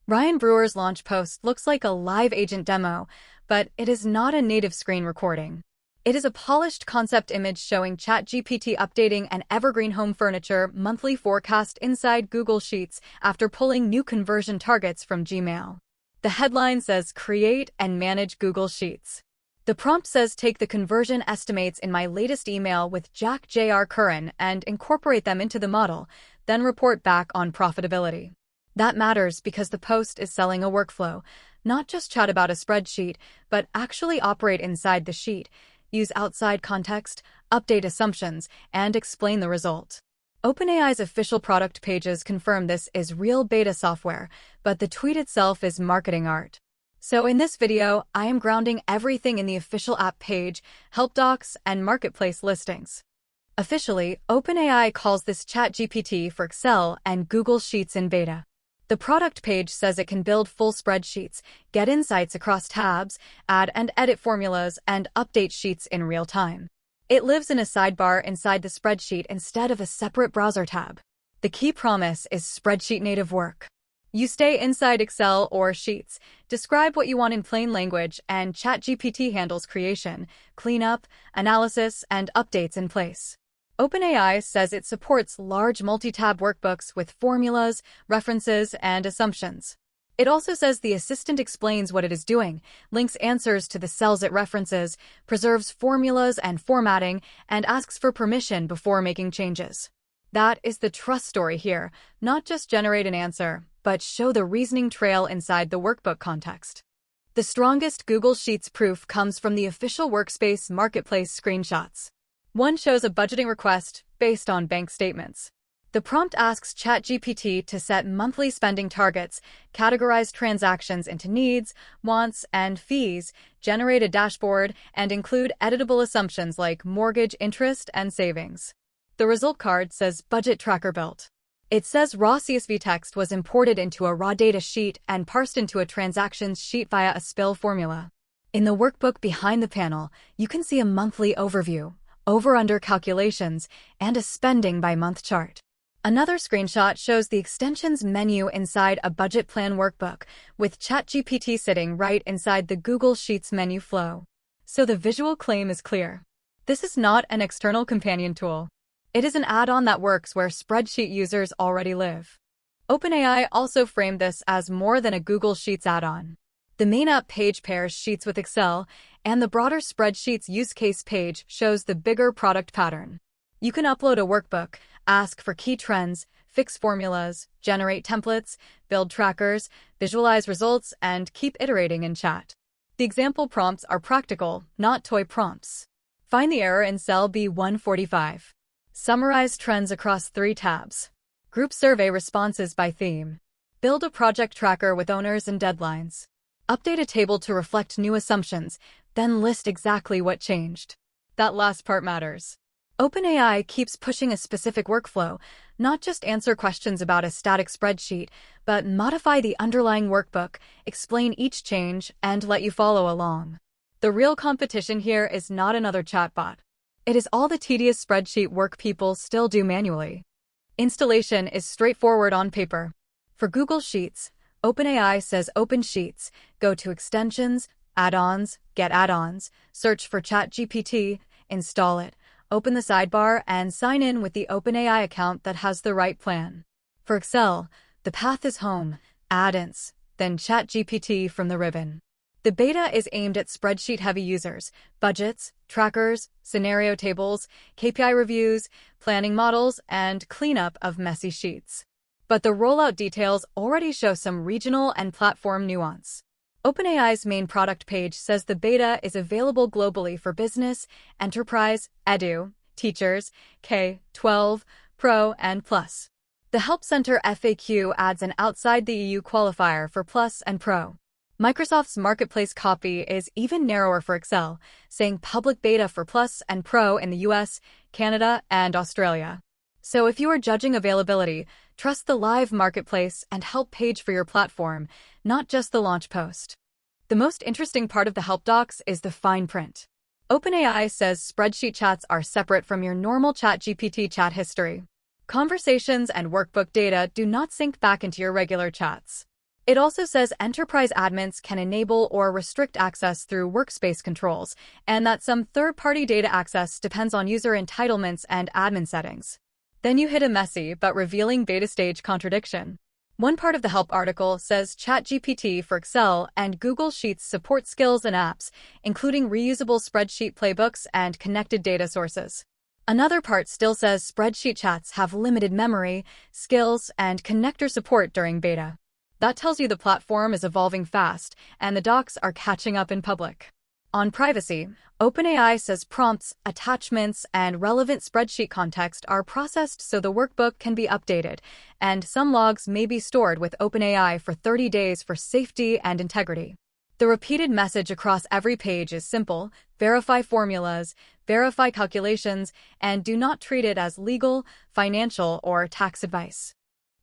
Ryan Brewer's launch post looks like a live agent demo, but it is not a native screen recording. It is a polished concept image showing ChatGPT updating an evergreen home furniture monthly forecast inside Google Sheets after pulling new conversion targets from Gmail. The headline says, "Create and manage Google Sheets." The prompt says, "Take the conversion estimates in my latest email with Jack J.R. Curran and incorporate them into the model, then report back on profitability." That matters because the post is selling a workflow, not just chat about a spreadsheet, but actually operate inside the sheet, use outside context, update assumptions, and explain the result. OpenAI's official product pages confirm this is real beta software, but the tweet itself is marketing art. So in this video, I am grounding everything in the official app page, help docs, and marketplace listings. Officially, OpenAI calls this ChatGPT for Excel and Google Sheets in beta. The product page says it can build full spreadsheets, get insights across tabs, add and edit formulas, and update sheets in real time. It lives in a sidebar inside the spreadsheet instead of a separate browser tab. The key promise is spreadsheet native work. You stay inside Excel or Sheets, describe what you want in plain language, and ChatGPT handles creation, cleanup, analysis, and updates in place. OpenAI says it supports large multi-tab workbooks with formulas, references, and assumptions. It also says the assistant explains what it is doing, links answers to the cells it references, preserves formulas and formatting, and asks for permission before making changes. That is the trust story here, not just generate an answer, but show the reasoning trail inside the workbook context. The strongest Google Sheets proof comes from the official Workspace marketplace screenshots. One shows a budgeting request based on bank statements. The prompt asks ChatGPT to set monthly spending targets, categorize transactions into needs, wants, and fees, generate a dashboard, and include editable assumptions like mortgage interest and savings. The result card says Budget Tracker built. It says raw CSV text was imported into a raw data sheet and parsed into a transactions sheet via a spill formula. In the workbook behind the panel, you can see a monthly overview, over-under calculations, and a spending by month chart. Another screenshot shows the extensions menu inside a budget plan workbook, with ChatGPT sitting right inside the Google Sheets menu flow. So the visual claim is clear. This is not an external companion tool. It is an add-on that works where spreadsheet users already live. OpenAI also framed this as more than a Google Sheets add-on. The main app page pairs Sheets with Excel, and the broader Spreadsheets use case page shows the bigger product pattern. You can upload a workbook, ask for key trends, fix formulas, generate templates, build trackers, visualize results, and keep iterating in chat. The example prompts are practical, not toy prompts. Find the error in cell B145. Summarize trends across 3 tabs. Group survey responses by theme. Build a project tracker with owners and deadlines. Update a table to reflect new assumptions, then list exactly what changed. That last part matters. OpenAI keeps pushing a specific workflow, not just answer questions about a static spreadsheet, but modify the underlying workbook, explain each change, and let you follow along. The real competition here is not another chatbot. It is all the tedious spreadsheet work people still do manually. Installation is straightforward on paper. For Google Sheets, OpenAI says open Sheets, go to Extensions, Add-ons, Get Add-ons, search for ChatGPT, install it, open the sidebar, and sign in with the OpenAI account that has the right plan. For Excel, the path is Home, Add-ins, then ChatGPT from the ribbon. The beta is aimed at spreadsheet-heavy users, budgets, trackers, scenario tables, KPI reviews, planning models, and cleanup of messy sheets. But the rollout details already show some regional and platform nuance. OpenAI's main product page says the beta is available globally for business, enterprise, edu, teachers, K-12, Pro, and Plus. The Help Center FAQ adds an outside the EU qualifier for Plus and Pro. Microsoft's marketplace copy is even narrower for Excel, saying public beta for Plus and Pro in the US, Canada, and Australia. So if you are judging availability, trust the live marketplace and help page for your platform, not just the launch post. The most interesting part of the help docs is the fine print. OpenAI says spreadsheet chats are separate from your normal ChatGPT chat history. Conversations and workbook data do not sync back into your regular chats. It also says enterprise admins can enable or restrict access through workspace controls, and that some third-party data access depends on user entitlements and admin settings. Then you hit a messy but revealing beta stage contradiction. One part of the help article says ChatGPT for Excel and Google Sheets support skills and apps, including reusable spreadsheet playbooks and connected data sources. Another part still says spreadsheet chats have limited memory, skills, and connector support during beta. That tells you the platform is evolving fast, and the docs are catching up in public. On privacy, OpenAI says prompts, attachments, and relevant spreadsheet context are processed so the workbook can be updated, and some logs may be stored with OpenAI for 30 days for safety and integrity. The repeated message across every page is simple: verify formulas, verify calculations, and do not treat it as legal, financial, or tax advice.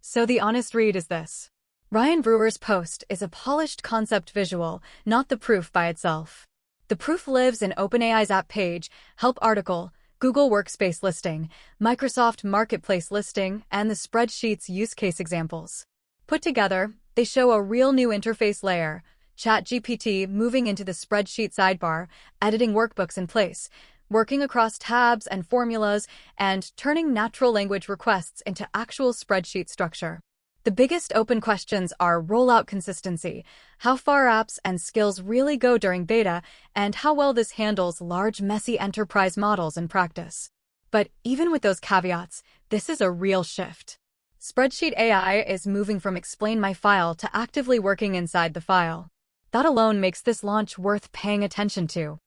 So the honest read is this. Ryan Brewer's post is a polished concept visual, not the proof by itself. The proof lives in OpenAI's app page, help article, Google Workspace listing, Microsoft Marketplace listing, and the Spreadsheets use case examples. Put together, they show a real new interface layer, ChatGPT moving into the spreadsheet sidebar, editing workbooks in place, working across tabs and formulas, and turning natural language requests into actual spreadsheet structure. The biggest open questions are rollout consistency, how far apps and skills really go during beta, and how well this handles large, messy enterprise models in practice. But even with those caveats, this is a real shift. Spreadsheet AI is moving from explain my file to actively working inside the file. That alone makes this launch worth paying attention to.